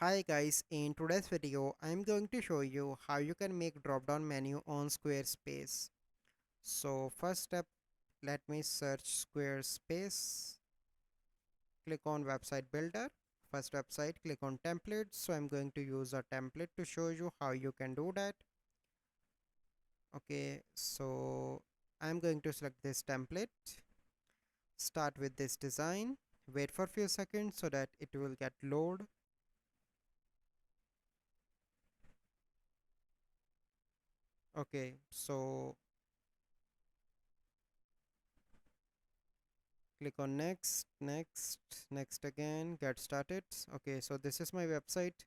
Hi guys, in today's video I am going to show you how you can make drop down menu on Squarespace. So first step, let me search Squarespace, click on website builder, first website, click on templates. So I'm going to use a template to show you how you can do that. Okay, so I'm going to select this template, start with this design, wait for a few seconds so that it will get load. Okay, so click on next again, get started. Okay, so this is my website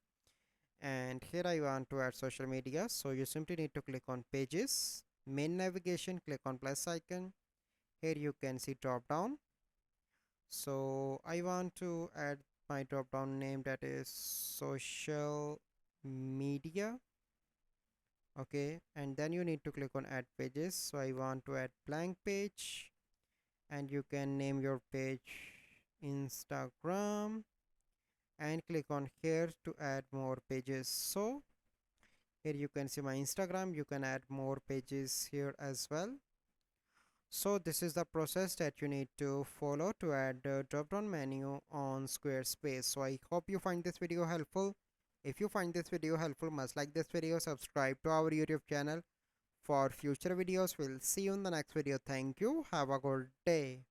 and here I want to add social media, so you simply need to click on pages, main navigation, click on plus icon. Here you can see drop down, so I want to add my drop down name, that is social media. Okay, and then you need to click on add pages, so I want to add blank page, and you can name your page Instagram and click on here to add more pages. So here you can see my Instagram, you can add more pages here as well. So this is the process that you need to follow to add the drop down menu on Squarespace. So I hope you find this video helpful. If you find this video helpful, must like this video, subscribe to our YouTube channel for future videos. We'll see you in the next video. Thank you, have a good day.